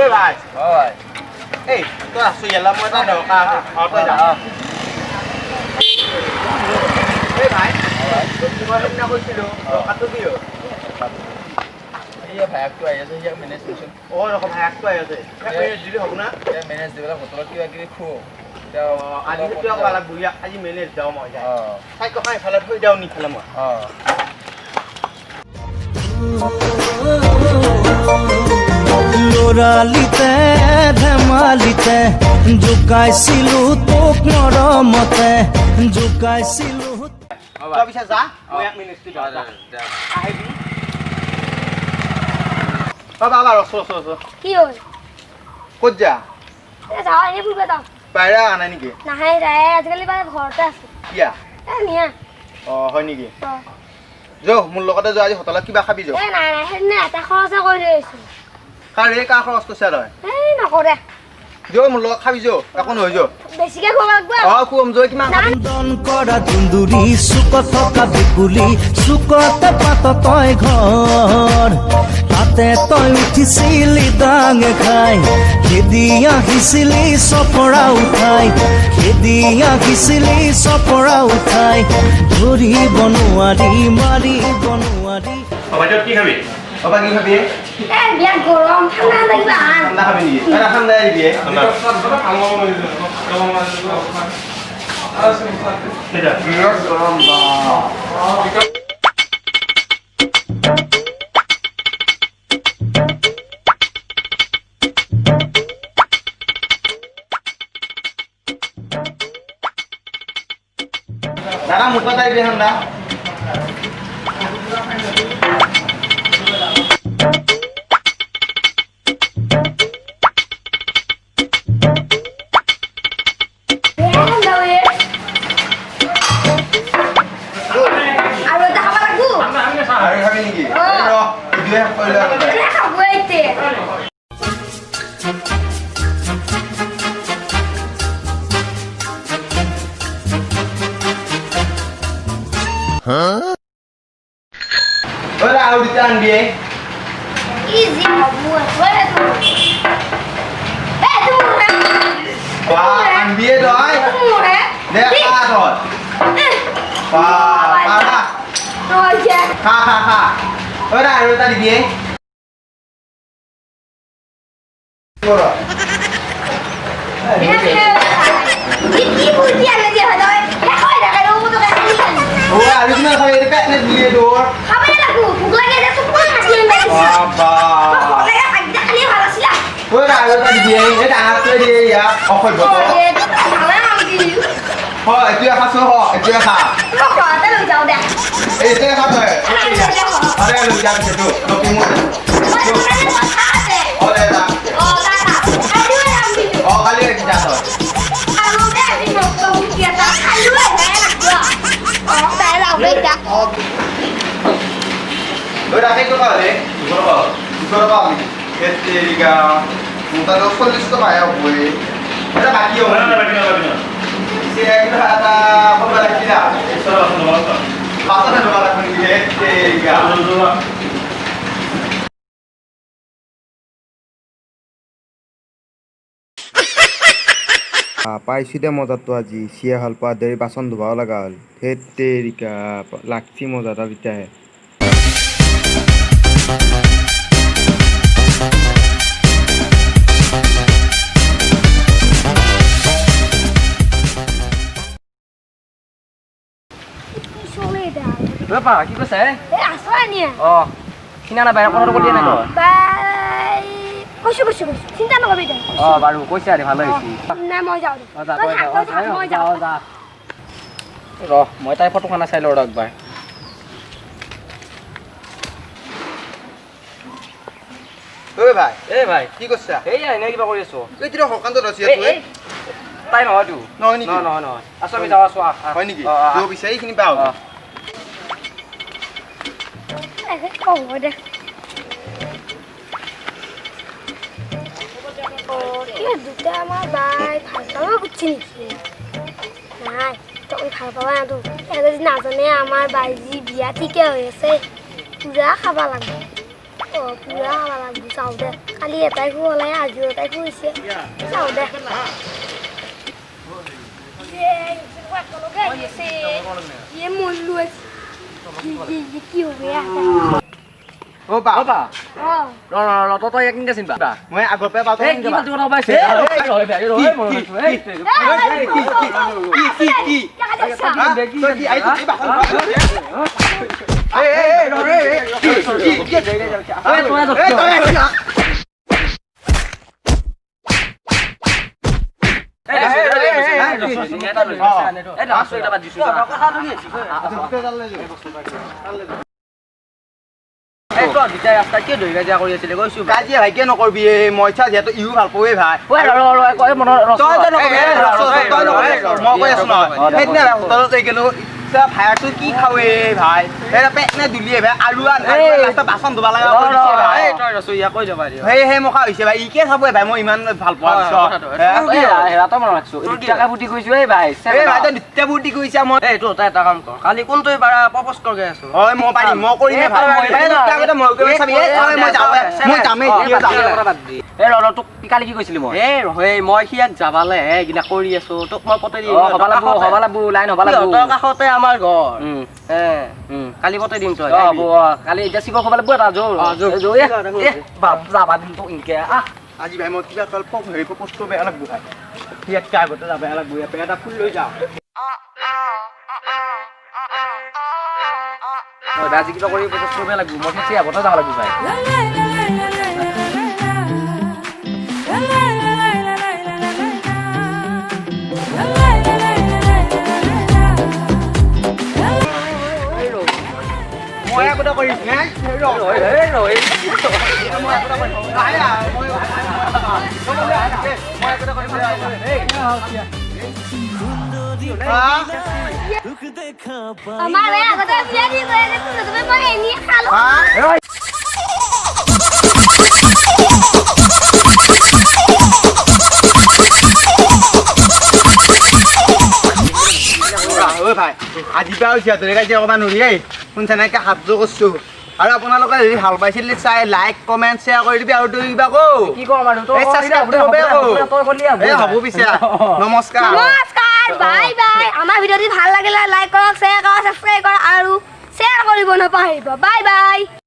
ঐ ভাই এই তই আছো ইয়ালা মই এটা দৰকাৰ তই যা এই ভাই মই সেইদিনা কৈছিলোঁ দৰকাৰটো কি হ'ল ভাইকটো আহি আছে ইয়াক মেনেজ কৰিছোঁ ৰকম ভাইকটো আহি আছে মেনেজ দিলে হ'ব না মেনেজ দিবলৈ হোটেলত কিবা কিবি খুওঁ আজি কিয় ক'ব লাগিব ইয়াক আজি মেনেজ যাওঁ মই যায় চাই টকা ইফালে থৈ যাওঁ নিফালে মই লৰালিতে ধেমালিতে জোকাইছিলো তোক মৰমতে জোকাইছিলো তই পিছে যা মই ইয়াক মেনেজটো যাওঁ আহিবি বাবা ৰচ কি হ'ল ক'ত যা যাওঁ এনেই ফুৰিব যাওঁ পায়ৰা আনা নেকি নাহে আজিকালি মানে ঘৰতে আছো কিয়া নিয়া হয় নেকি যৌ মোৰ লগতে যোৱা আজি হোটেলত কিবা খাবি যৌ নাই সেইদিনা এটা খৰচা কৰি লৈ আহিছো কাৰ খৰচ কৰিছে তই নকৰে যৌ মোৰ লগত খাবি যৌ একো নহয় যৌ বেছিকে খুৱাব লাগিব খুৱাম যৌ কিমান দন কৰা দুন্দুৰি চুকত থকা বিকুলি চুকতে পাত তই ঘৰ তাতে তই উঠিছিলি ডাঙে খাই খেদি আহিছিলি চপৰা উঠাই খেদি আহিছিলি চপৰা উঠাই ধৰিব নোৱাৰি মাৰিব নোৱাৰি কি খাবি কি খাবি বিৰাট গৰম ঠাণ্ডা লাগিব ঠাণ্ডা খাবি নেকি ঠাণ্ডা দিবি বিৰাট গৰম দাদা মোক এটা দিবি ঠাণ্ডা আৰু দুটা আনবি ইজি হ'ব আনবি তই দে খা আৰু এটা দিবি আৰু কিমান খাবি পেট নে দিয়ে তোৰ আৰু এটা দিবি এই ডাঙৰটোৱে দিয়ে ইয়াক অসভ্য এইটোৱে খাইছো এইটোৱে খা এইটোৱে খা তই আৰে লৈ যা পিছেতো কালি ৰাখি যা তই রাখে তো পারে দুশো টাকা আমি এরিকা মুতা 40 টাকা আয়া হই এটা বাকি হবে না সে একটা আটা কত রাখি না 100 টাকা পাতা না টাকা রাখুন কি এরিকা পাইছি দে মজাটো আজি চিয়া হাল পা দেৰি বাচন ধুবাও লগা হ'ল সেই তেৰিকা লাগছি মজা এটা তেতিয়াহে বাবা কি কৈছে চিনা নাপায় কথাটো কৈ দিয়া নাই চিন্তা নকৰিবি বাৰু কৈছে আৰু ভাল হৈছে মই যাওঁ মই তাই ফটোখন চাই লওঁ একবাৰ ভাই কি কৈছা এইয়া এনে কিবা কৰি আছো এইটো হকান্তত আছে তাই নহয়তো নহয় আছো আমি যাওঁ আছো হয় নেকি বিচাৰি এইখিনি পাওঁ দুটা আমাৰ বাই ভাল পাব বুজি নেকি নাই তই ভাল পাবা না যদি নাজানে আমাৰ বাই যি বিয়া ঠিকে হৈ আছে পূজা খাব লাগিব পুৰা লাগি চাওঁ দে কালি এটাই খুৱালে আজিও এটাই খুৱাইছে চাওঁ দে কি হবে ও বা তই একদিন চিন্তা মই আগৰ পৰা পাতো কি কথা পাইছে কাজিয়া ভাইকে নকৰবি মই চা যিহেতু ইউ ভাল পাৱে ভাই মই কৈ আছো নহয় সেইদিনা হোটেলতে গেলো ভাইটো কি খাৱে ভাই পেট নে দুলিয়ে ভাই আলু বাচন ধুবা লগা সেই মুখা হৈছে ভাই ইকে চাব ভাই মই ইমান ভাল পোৱা নিত্য বুদ্ধি কৰিছা মই এটা কাম কৰ কালি কোনটো প্ৰপ'জ কৰি আছো হয় মই পাৰিম মই কৰিমে ভাই তোক কালি কি কৈছিলি মই মই সিয়াক যাবালে এইগিলা কৰি আছো তোক মই পতে দিম কাষতে আমাৰ ঘৰ কালি পতে দিম তই কালি এতিয়া শিৱ খাব লাগিব এটা যাবা দিম তোক ইনকে আজি ভাই মই কিবা কাল হেৰি প্ৰপ'জ কৰিব বেয়া লাগব ভাই ইয়াতকে আগতে যাব বেয়া লাগব এটা ফুল লৈ যাওঁ আজি কিবা কৰি প্ৰপ'জ কৰিব লাগিব মই ঠিক আগতে যাব লাগিব ভাই মই আগতে কৰিম আমাৰে আগতে বিয়া দি কৰে তুমি মই এনি খালো ভাই আজি পৰা হৈছে তোৰে কাজিয়া ক'বা নোৱাৰি শুনছা নাই হাত জোৰ কৰিছো আৰু আপোনালোকে যদি ভাল পাইছিল চাই লাইক কমেণ্ট শ্বেয়াৰ কৰি দিবি আৰু তই কিবা কি কম আৰু হ'ব পিছে নমস্কাৰ নমস্কাৰ বাই বাই আমাৰ ভিডিঅ'টো ভাল লাগিলে লাইক কৰক শ্বেয়াৰ কৰক সাবস্ক্ৰাইব কৰক আৰু শ্বেয়াৰ কৰিব নাপাহৰিব বাই বাই